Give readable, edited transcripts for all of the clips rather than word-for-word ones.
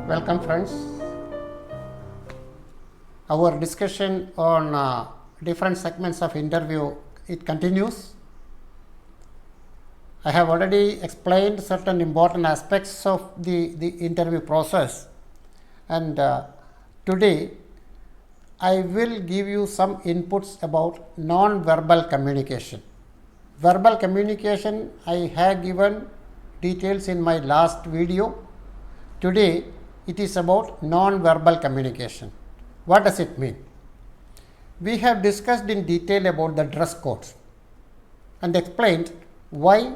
Welcome friends. Our discussion on different segments of interview, it continues. I have already explained certain important aspects of the interview process, and today I will give you some inputs about non-verbal communication. Verbal communication I have given details in my last video. Today it is about non-verbal communication. What does it mean? We have discussed in detail about the dress code and explained why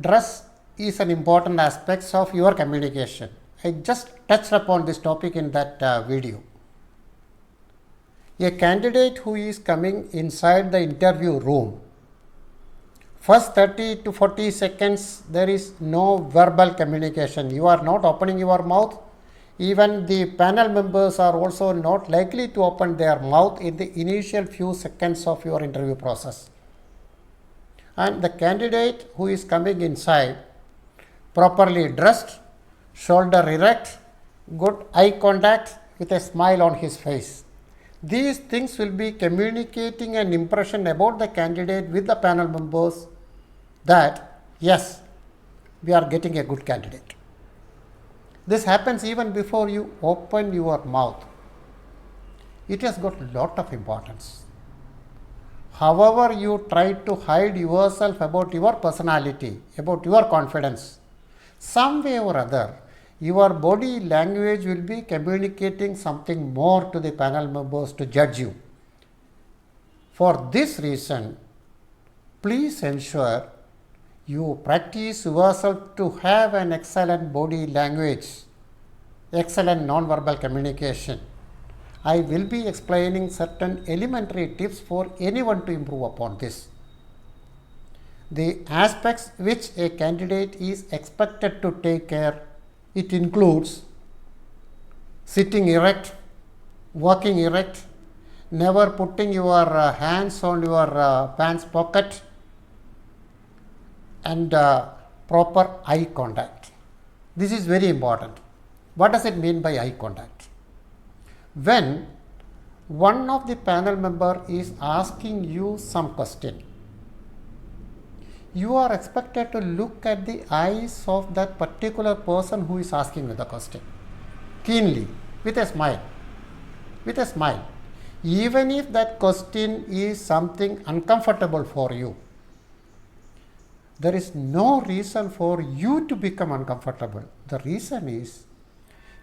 dress is an important aspect of your communication. I just touched upon this topic in that video. A candidate who is coming inside the interview room, first 30 to 40 seconds there is no verbal communication. You are not opening your mouth. Even the panel members are also not likely to open their mouth in the initial few seconds of your interview process. And the candidate who is coming inside, properly dressed, shoulder erect, good eye contact with a smile on his face. These things will be communicating an impression about the candidate with the panel members that yes, we are getting a good candidate. This happens even before you open your mouth. It has got a lot of importance. However, you try to hide yourself about your personality, about your confidence, some way or other, your body language will be communicating something more to the panel members to judge you. For this reason, please ensure you practice yourself to have an excellent body language, excellent non-verbal communication. I will be explaining certain elementary tips for anyone to improve upon this. The aspects which a candidate is expected to take care, it includes sitting erect, walking erect, never putting your hands on your pants pocket, and proper eye contact. This is very important. What does it mean by eye contact? When one of the panel member is asking you some question, you are expected to look at the eyes of that particular person who is asking you the question keenly, with a smile. With a smile. Even if that question is something uncomfortable for you, there is no reason for you to become uncomfortable. The reason is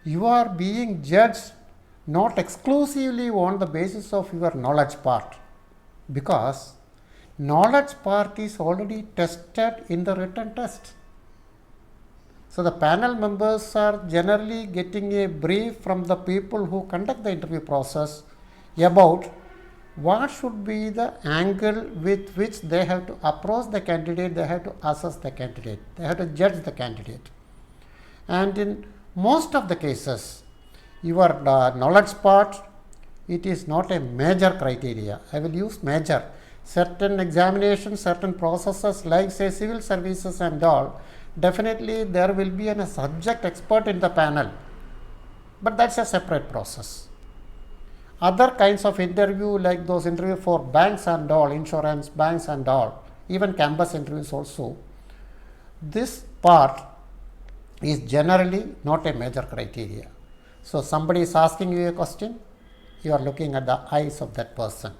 you are being judged not exclusively on the basis of your knowledge part, because knowledge part is already tested in the written test. So the panel members are generally getting a brief from the people who conduct the interview process about what should be the angle with which they have to approach the candidate, they have to assess the candidate, they have to judge the candidate. And in most of the cases, your knowledge part, it is not a major criteria. I will use major. Certain examinations, certain processes like say civil services and all, definitely there will be a subject expert in the panel, but that's a separate process. Other kinds of interview like those interview for banks and all, insurance, banks and all, even campus interviews also, this part is generally not a major criteria. So somebody is asking you a question, you are looking at the eyes of that person.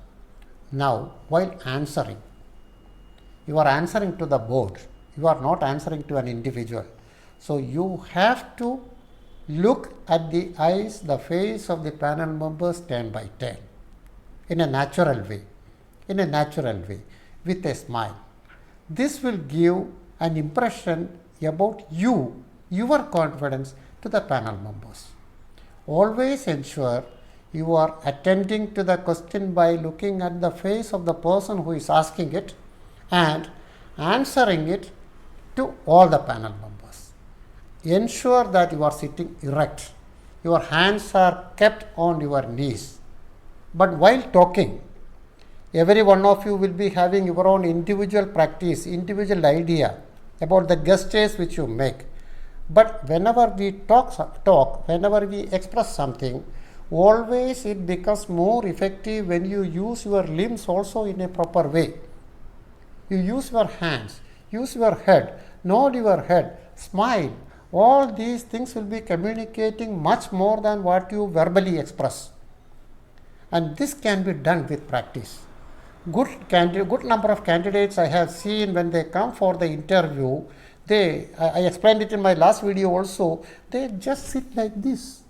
Now, while answering, you are answering to the board, you are not answering to an individual. So you have to look at the eyes, the face of the panel members turn by turn, in a natural way, with a smile. This will give an impression about you, your confidence to the panel members. Always ensure you are attending to the question by looking at the face of the person who is asking it and answering it to all the panel members. Ensure that you are sitting erect. Your hands are kept on your knees. But while talking, every one of you will be having your own individual practice, individual idea about the gestures which you make. But whenever we talk, whenever we express something, always it becomes more effective when you use your limbs also in a proper way. You use your hands, use your head, nod your head, smile. All these things will be communicating much more than what you verbally express. And this can be done with practice. Good number of candidates I have seen when they come for the interview, I explained it in my last video also, they just sit like this.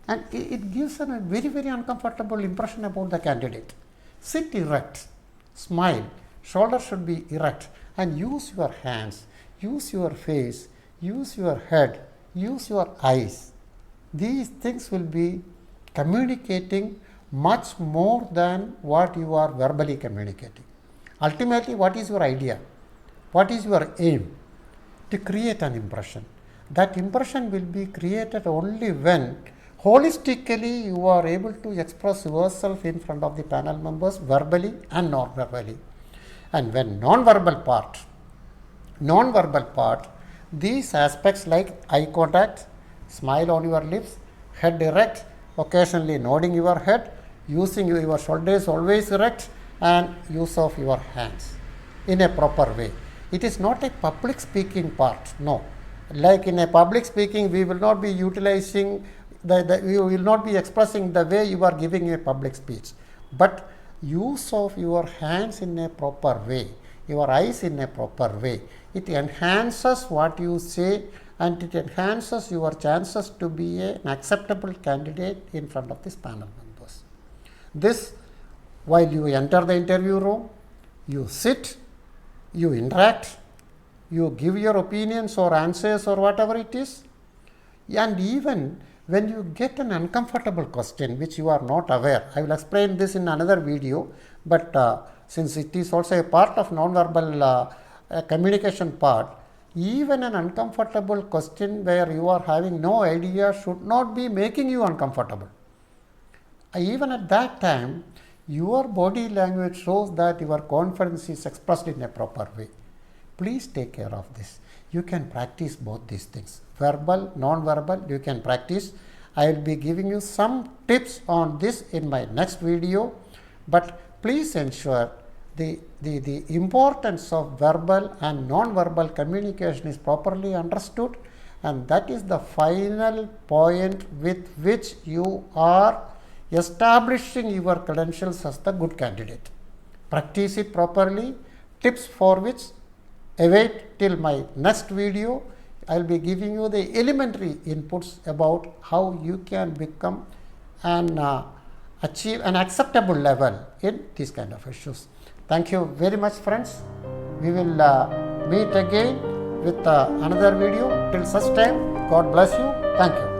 And it gives a very, very uncomfortable impression about the candidate. Sit erect, smile, shoulders should be erect, and use your hands, use your face, use your head, use your eyes. These things will be communicating much more than what you are verbally communicating. Ultimately, what is your idea? What is your aim? To create an impression. That impression will be created only when holistically you are able to express yourself in front of the panel members verbally and non-verbally. And when non-verbal part, these aspects like eye contact, smile on your lips, head erect, occasionally nodding your head, using your shoulders always erect, and use of your hands in a proper way. It is not a public speaking part, no. Like in a public speaking, we will not be utilizing, we will not be expressing the way you are giving a public speech. But use of your hands in a proper way, your eyes in a proper way, it enhances what you say and it enhances your chances to be an acceptable candidate in front of this panel members. This, while you enter the interview room, you sit, you interact, you give your opinions or answers or whatever it is, and even when you get an uncomfortable question which you are not aware, I will explain this in another video, but since it is also a part of non-verbal communication part, even an uncomfortable question where you are having no idea should not be making you uncomfortable. Even at that time, your body language shows that your confidence is expressed in a proper way. Please take care of this. You can practice both these things. Verbal, non-verbal, you can practice. I will be giving you some tips on this in my next video, but please ensure the importance of verbal and non-verbal communication is properly understood, and that is the final point with which you are establishing your credentials as the good candidate. Practice it properly. Tips for which await till my next video. I will be giving you the elementary inputs about how you can become and achieve an acceptable level in these kind of issues. Thank you very much, friends. We will meet again with another video. Till such time, God bless you. Thank you.